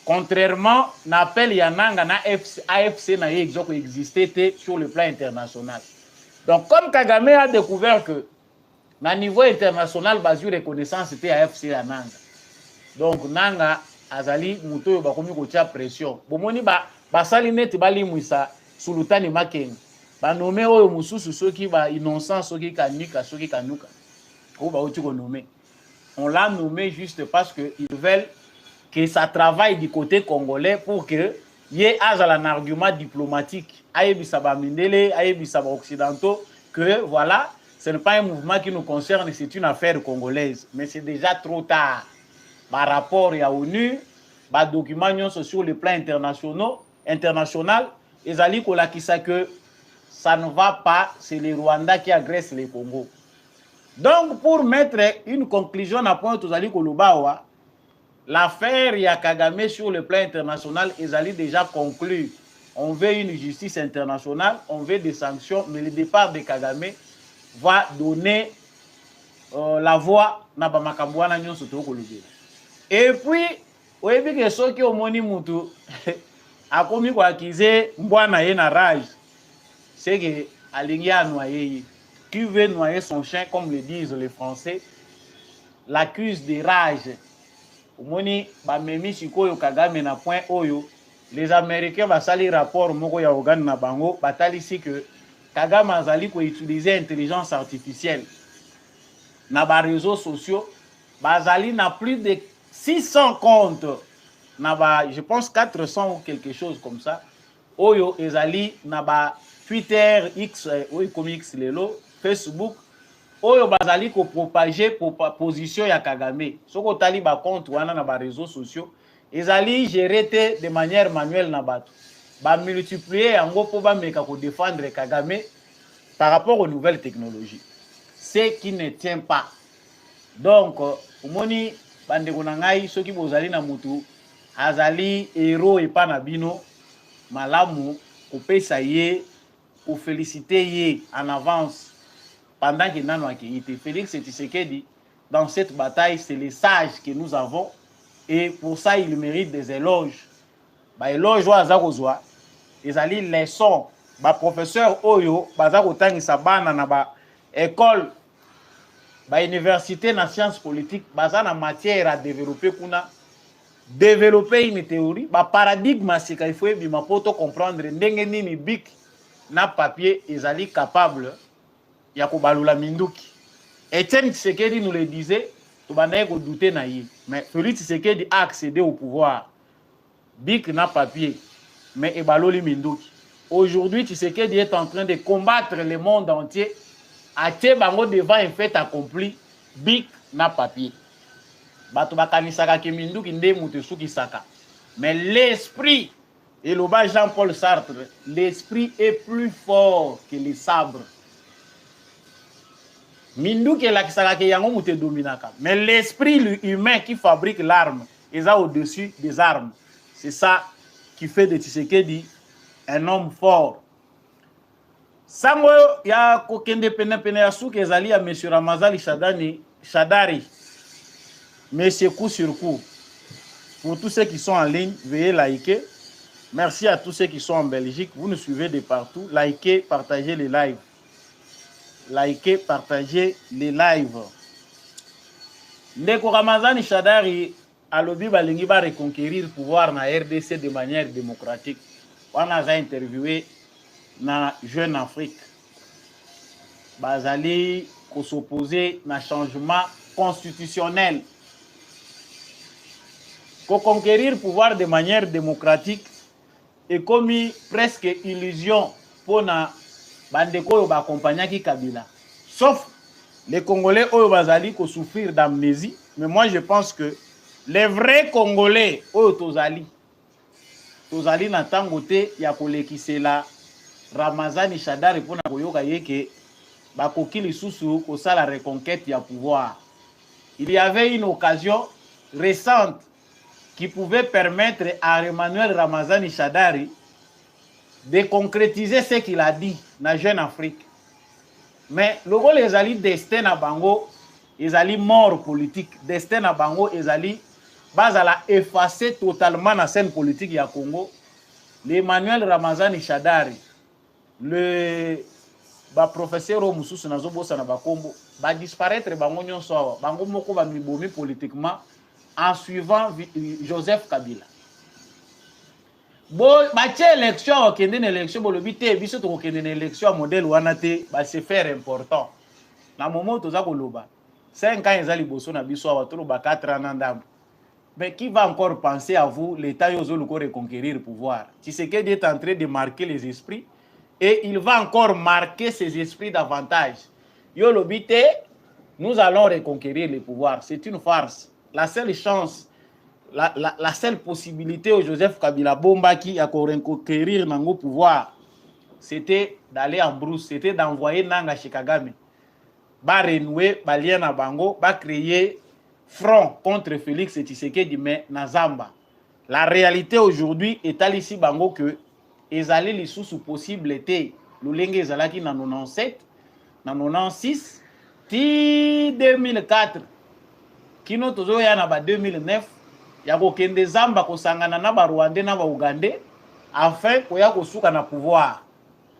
Contrairement à l'appel Yananga na AFC na exoko existait sur le plan international. Donc comme Kagame a découvert que na niveau international bazu reconnaissance était AFC ya Nanga. Donc Nanga azali muto ba komi ko tia pression. Bomoni ba sali net balimwisa Sultani Makenga. Ba nommé oyo mususu soki ba innocent soki kanika soki kanuka. Ko ba oti ko nommé. On l'a nommé juste parce que ils veulent que ça travaille du côté congolais pour que y ait un argument diplomatique. Aïebisa ba mindele, aïebisa ba occidentaux que voilà, ce n'est pas un mouvement qui nous concerne, c'est une affaire congolaise, mais c'est déjà trop tard. par rapport à l'ONU, par documents sur le plan international, ils allaient que ça ne va pas, c'est le Rwanda qui agresse le Congo. Donc, pour mettre une conclusion à point, l'affaire Yakagame sur le plan international, ils allaient déjà conclure. On veut une justice internationale, on veut des sanctions, mais le départ de Kagame va donner la voix na bamakambuana nyonso to kolobela. Et puis oyebi ke soki omoni mutu akomi ko accuser mbwana ye na rage, c'est que alingi anoyer. Qui veut noyer son chien, comme le disent les Français, l'accuse de rage. Omoni bamemi sikoyo Kagame na point oyo, les Américains va sali rapport moko ya organe na bango batali si que Kagame azali ko utiliser intelligence artificielle na ba réseaux sociaux, bazali na plus de 600 comptes na ba, je pense 400 ou quelque chose comme ça. Oyo ezali na ba Twitter, X, oyo comme X lelo, Facebook, oyo bazali ko propager position ya Kagame. Soko tali ba compte wana na ba réseaux sociaux, ezali gérer de manière manuelle na bato. Ba multiplier yango po ba meka ko défendre Kagame par rapport aux nouvelles technologies. Ce qui ne tient pas. Donc, omoni bandeko na ngai soki bozali na mutu azali héros et pas na bino, malamu kopesa ye, ko féliciter ye en avance pendant que nano akite. Félix Tshisekedi, dans cette bataille, c'est les sages que nous avons et pour ça il mérite des éloges. Ba éloge wa azakozwa ezali leçon ba professeur oyo baza kotangisa bana na ba école ba université na sciences politiques baza na matière à développer kuna développer une théorie ba paradigme sika il faut bima poto comprendre ndenge nini bic na papier ezali capable ya kobalula minduki. Etienne Tshisekedi nous le disait, to banaye ko douter na ye, mais Félix Tshisekedi a accédé au pouvoir bic na papier mais ebaloli minduki. Aujourd'hui Tshisekedi est en train de combattre le monde entier. Atie bango devant un fait accompli, bic na papier. Bato bakanisaka ke minduki nde mutu suki saka. Mais l'esprit, et le bas Jean-Paul Sartre, l'esprit est plus fort que les sabres. Minduki lakisaka ke yango mutu dominaka. Mais l'esprit humain qui fabrique l'arme, est au-dessus des armes. C'est ça qui fait de Tshisekedi un homme fort. Sango ya kokende pene ya souke ezali ya monsieur Ramazali Shadari. Monsieur coup sur coup. Pour tous ceux qui sont en ligne, veuillez liker. Merci à tous ceux qui sont en Belgique. Vous nous suivez de partout. Likez, partagez les lives. Likez, partagez les lives. Ndeko Ramazani Shadari alobi balingi ba reconquérir pouvoir na RDC de manière démocratique. On a interviewé na Jeune Afrique. Bazali ko s'opposer na changement constitutionnel. Ko conquérir pouvoir de manière démocratique et commis presque illusion pour na bandeko yo ba accompagnaki Kabila. Sauf les Congolais oyo bazali ko souffrir d'amnésie, mais moi je pense que les vrais Congolais oyo tozali na tangote ya kolekisela Ramazani Shadari pour na koyoka yeke bakoki lisusu ko la reconquête ya pouvoir. Il y avait une occasion récente qui pouvait permettre à Emmanuel Ramazani Shadari de concrétiser ce qu'il a dit na Jeune Afrique. Mais le rôle ezali destin na bango, ezali mort politique, destin na bango ezali bazala effacer totalement la scène politique ya Congo. Emmanuel Ramazani Shadari, le professeur Mususu nazobosa na bakombo ba disparaître bango nyonso awa bango moko ba mibomi politiquement en suivant Joseph Kabila. Bo ba tie élection okende na élection bolobi te biso to okende na élection modèle wana te ba se faire important. Na moment toza koloba 5 ans ezali boso na biso awa to ba 4 ans ndambo. Mais qui va encore penser à vous l'état yozo le reconquérir le pouvoir? Tshisekedi est en train de marquer les esprits et il va encore marquer ses esprits davantage. Yo lobité, nous allons reconquérir le pouvoir. C'est une farce. la seule chance, la seule possibilité au Joseph Kabila Bombaki à reconquérir le pouvoir, c'était d'aller en brousse, c'était d'envoyer Nanga chez Kagame. Ba renouer, ba lien na bango, ba créer front contre Félix Tshisekedi mais na Zamba. La réalité aujourd'hui est à ici bango que les allées les sous possible était l'olenge ezalaki na 97, na 96, ti 2004. Kino tozo ya na ba 2009 ya kokende Zamba kosangana na ba Rwandais na ba Ougandais afin koya kosuka na pouvoir.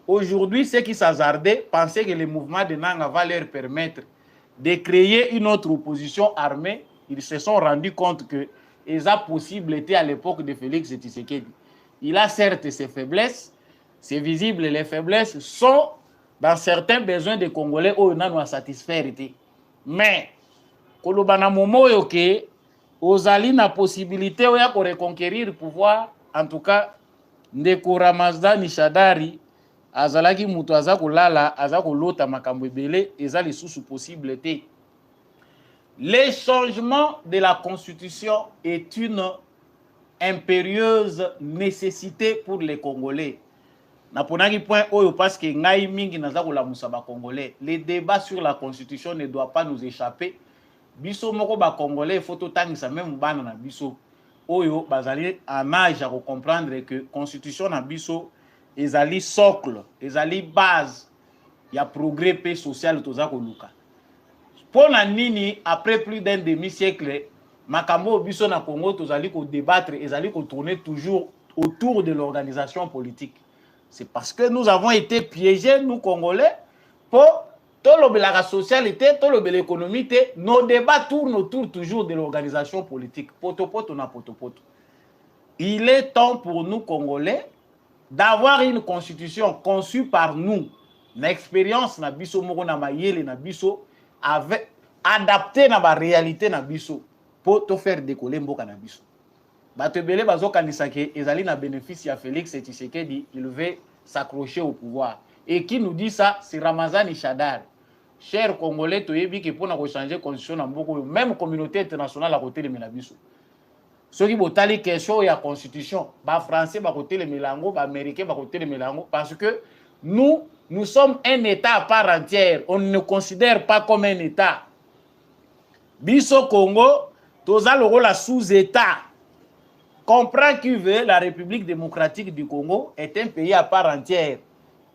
Aujourd'hui, ceux qui s'hazardaient pensaient que le mouvement de Nanga va leur permettre de créer une autre opposition armée. Ils se sont rendus compte que la possibilité à l'époque de Félix Tshisekedi. Il a certes ses faiblesses, c'est visible, les faiblesses sont dans certains besoins des Congolais où on a satisfaire. Mais, kolobana momo yoke, ozali na possibilité de reconquérir le pouvoir, en tout cas, Ndeko Ramazani Shadari, azalaki mutu aza kolala aza kolota makambo ebele eza lisusu possibilité. Le changement de la constitution est une impérieuse nécessité pour les Congolais. Naponaki point oyo parce que ngai mingi naza kolamusa ba Congolais. Le débat sur la constitution ne doit pas nous échapper. Biso moko ba Congolais faut totangisa même bana na biso oyo bazali en âge à comprendre que constitution na biso ezali socle, ezali base ya progrès pe social toza koluka. Pour la nini après plus d'un demi-siècle makambo biso na Congo tozali ko débattre ezali ko tourner toujours autour de l'organisation politique. C'est parce que nous avons été piégés nous Congolais pour tout la socialité, tout l'économie, nos débats tournent autour toujours de l'organisation politique. Poto poto na poto poto. Il est temps pour nous Congolais d'avoir une constitution conçue par nous, l'expérience na biso moko na mayele na biso avec adapté na ba réalité na biso pour te faire décoller mboka na biso. Bato ebele bazo kanisa ke ezali na bénéfice ya Félix Tshisekedi, il veut s'accrocher au pouvoir. Et qui nous dit ça, c'est Ramazani Shadari. Chers Congolais, toyebi ke pona ko changer constitution na mboko même communauté internationale à côté de la biso. Ceux qui botali question ya constitution, ba français ba côté le melango, ba américain ba côté le melango parce que nous sommes un état à part entière, on ne considère pas comme un état. Biso Congo, toza le rôle sous-état. Comprend qui veut la République démocratique du Congo est un pays à part entière.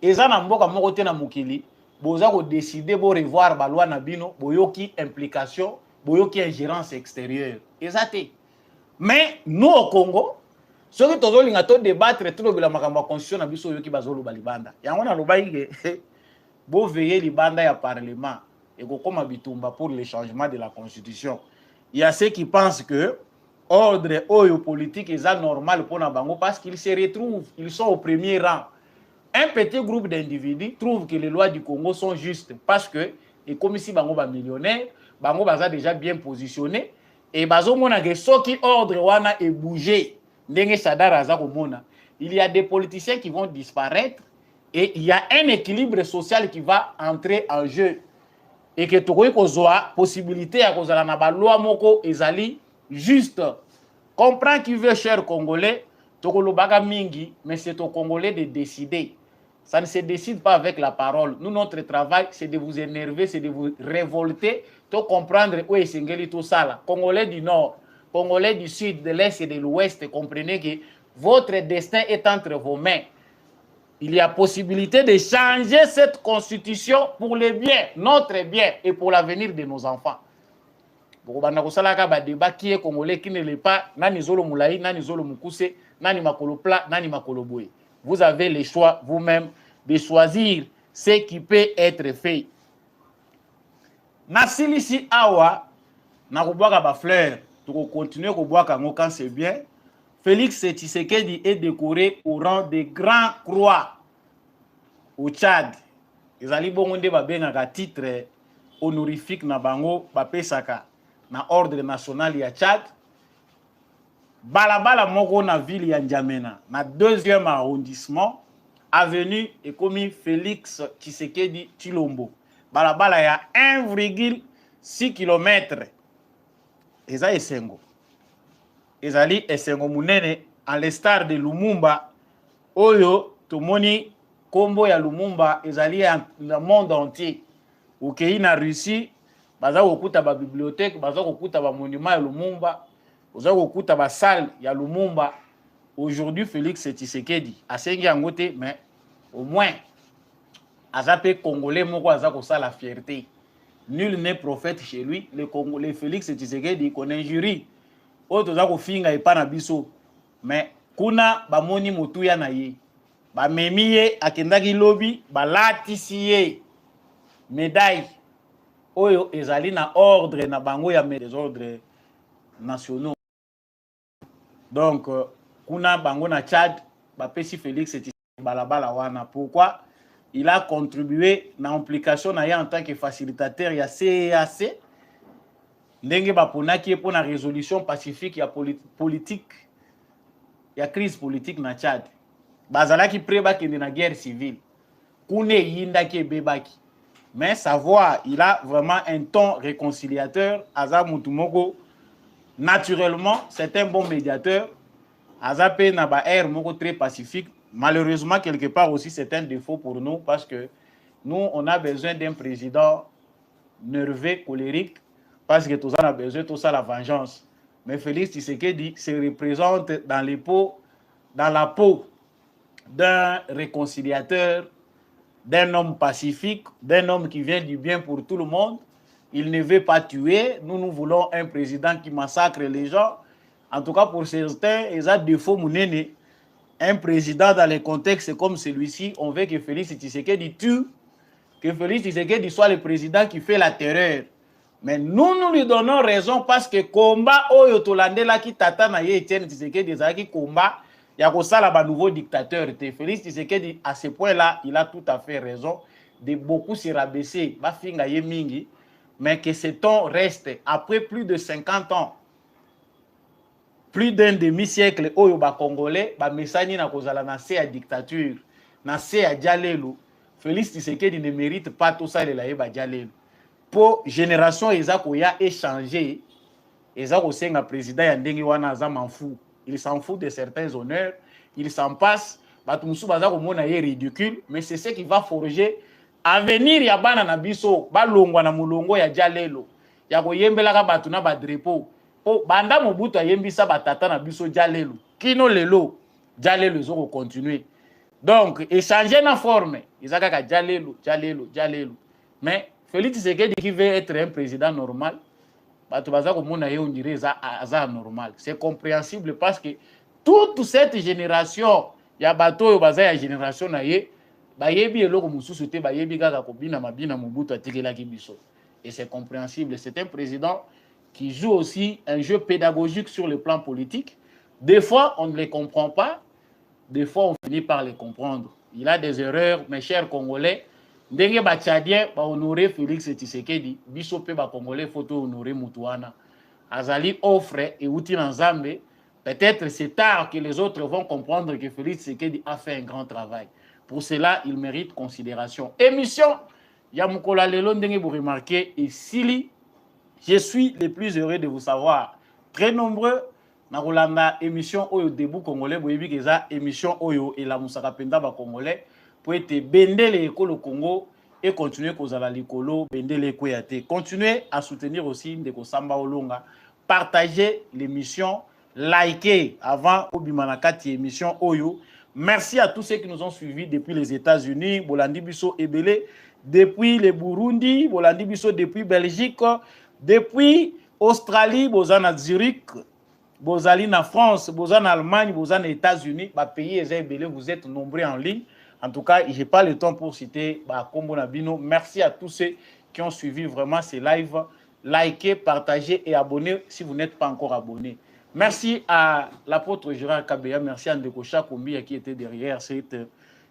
Et ça na mboka moko te na mukili, boza ko décider bo revoir ba loi na bino, boyoki implication, boyoki ingérence extérieure. Exacté. Mais nous au Congo, ceux qui tozo linga to débattre tout le makambo constitution na biso yoki bazolo balibanda. Yango na lobayi ke bo veiller libanda ya parlement et ko koma bitumba pour le changement de la constitution. Il y a ceux qui pensent que ordre oyo politique est normal pour na bango parce qu'ils se retrouvent, ils sont au premier rang. Un petit groupe d'individus trouve que les lois du Congo sont justes parce que et comme si bango ba millionnaire, bango baza déjà bien positionné. Et bazo mona ke soki ordre wana est bougé ndenge Sadara za komona, il y a des politiciens qui vont disparaître et il y a un équilibre social qui va entrer en jeu et que tokoyi kozwa possibilité ya kozala na ba loi moko ezali juste. Comprends qui veut, cher Congolais, tokolobaga mingi, mais c'est aux Congolais de décider. Ça ne se décide pas avec la parole. Nous, notre travail, c'est de vous énerver, c'est de vous révolter, de comprendre où est Sengeli tout ça là. Congolais du Nord, Congolais du Sud, de l'Est et de l'Ouest, comprenez que votre destin est entre vos mains. Il y a possibilité de changer cette constitution pour le bien, notre bien et pour l'avenir de nos enfants. Bokobanda kosalaka ba débat qui est Congolais qui ne l'est pas, nani zolo moulayi, nani zolo mukuse, nani makolo plat, nani makolo boye. Vous avez le choix vous-même de choisir ce qui peut être fait. Na silisi awa na kobwaka ba fleur, to continuer kobwaka ngo quand c'est bien. Félix Tshisekedi est décoré au rang de grand croix au Tchad. Ezali bongo nde ba bengaka titre honorifique na bango ba pesaka na ordre national ya Tchad. Balabala moko na ville ya N'Djamena, na 2e arrondissement, avenue ekomi Félix Tshisekedi Tshilombo. Balabala ya 1,6 km. eza esengo. Ezali esengo munene à l'instar de Lumumba oyo tomoni kombo ya Lumumba ezali le monde entier. Ukei na Russie baza kokuta ba bibliothèque, baza kokuta ba monument ya Lumumba, baza kokuta ba salle ya Lumumba. Aujourd'hui Félix Tshisekedi asengi yango te, mais au moins azape congolais moko aza kosala la fierté. Nul n'est prophète chez lui. Le Congolais Félix Tshisekedi connaît jury. Oto za kofinga epa na biso. Mais kuna bamoni motuya na ye. Ba memiye akendaki lobi balatisi ye médaille oyo ezali na ordre na bango ya des ordres nationaux. Donc kuna bango na Tchad bapesi Félix Tshisekedi balabala wana. Pourquoi? Il a contribué dans l'implication en tant que facilitateur ya CEAC. Ndenge baponaki pour la résolution pacifique ya politique ya crise politique na Tchad. Bazalaki preba kende na guerre civile. Kune yindaki bebaki. Mais savoir, il a vraiment un ton réconciliateur. Aza Mutumoko, naturellement, c'est un bon médiateur. Aza pe na ba air moko très pacifique. Malheureusement, quelque part aussi, c'est un défaut pour nous parce que nous, on a besoin d'un président nerveux, colérique, parce que tout ça, on a besoin de tout ça, la vengeance. Mais Félix Tshisekedi se représente dans la peau d'un réconciliateur, d'un homme pacifique, d'un homme qui vient du bien pour tout le monde. Il ne veut pas tuer. Nous voulons un président qui massacre les gens. En tout cas, pour certains, ils ont des défauts mounene. Un président dans les contextes comme celui-ci, on veut que Félix Tshisekedi tue, que Félix Tshisekedi soit le président qui fait la terreur. Mais nous lui donnons raison parce que combat oyo tolande la ki tata na ye Etienne Tshisekedi ezaki combat ya kosala ba nouveau dictateur te. Félix Tshisekedi à ce point-là, il a tout à fait raison de beaucoup se rabaisser, ba finga ye mingi, mais que ce ton reste après plus de 50 ans. Plus d'un demi-siècle oyo ba congolais ba mesani na kozala na se ya dictature na se ya dialelo. Félix Tshisekedi ne mérite pas tout ça la ba dialelo. Pour génération ezako ya échanger ezako senga président ya ndenge wana za manfou. Il s'en fout de certains honneurs, il s'en passe, batu musu bazako mona ye ridicule, mais c'est ce qui va forger avenir ya bana na biso ba longwa na mulongo ya dialelo. Ya ko yembelaka batu na ba drapeau. Oh, banda Mobutu ayembisa batata na biso dialelo. Kino lelo, dialelo zoko continuer. Donc, échanger na forme, izaka ka dialelo. Mais Félix Tshisekedi qui veut être un président normal, batu bazako mona ye on dirait ça normal. C'est compréhensible parce que toute cette génération ya bato yo baza ya génération na ye, bayebi eloko mususu te bayebi kaka kobina mabina Mobutu atikelaki biso. Et c'est compréhensible, c'est un président qui joue aussi un jeu pédagogique sur le plan politique. Des fois, on ne les comprend pas. Des fois, on finit par les comprendre. Il a des erreurs, mes chers Congolais. Ndenge ba Tchadien, ba honorer Félix Tshisekedi, biso pe ba Congolais, photo honorer Mutuana. Azali offre et outil Nzambe. Peut-être c'est tard que les autres vont comprendre que Félix Tshisekedi a fait un grand travail. Pour cela, il mérite considération. Émission, Yamukola Lelo ndenge vous remarquez, et Sili. Je suis le plus heureux de vous savoir. Très nombreux, na kolanda émission Oyo Debout Congolais, boyebi keza émission Oyo et la Moussaka Penda ba Congolais pour être bendele ekolo Congo et continuer kozala likolo bendele koyate. Continuez à soutenir aussi Ndeko Samba Olonga. Partagez l'émission, likez avant Obimanakati émission Oyo. Merci à tous ceux qui nous ont suivis depuis les États-Unis, Bolandi Biso Ebele, depuis le Burundi, Bolandi Biso depuis Belgique, depuis Australie, Bozana Zurich, Bozali na France, Bozana Allemagne, Bozana États-Unis, bah pays Ezebele, vous êtes nombreux en ligne. En tout cas, je n'ai pas le temps pour citer bah Kombo Nabino. Merci à tous ceux qui ont suivi vraiment ces lives. Likez, partagez et abonnez si vous n'êtes pas encore abonné. Merci à l'apôtre Gérard Kabeya, merci à Ndeko Chakombi qui était derrière cette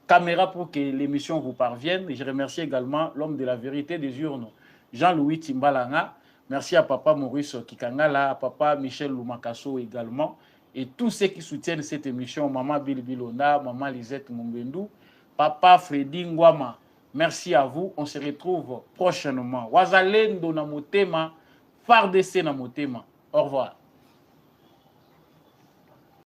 caméra pour que l'émission vous parvienne. Et je remercie également l'homme de la vérité des urnes, Jean-Louis Timbalanga. Merci à Papa Maurice Kikangala, à Papa Michel Lumakaso également. Et tous ceux qui soutiennent cette émission, Maman Bill Bilona, Maman Lisette Mumbendou, Papa Freddy Ngwama. Merci à vous. On se retrouve prochainement. Wazalendo na motema, FARDC na motema. Au revoir.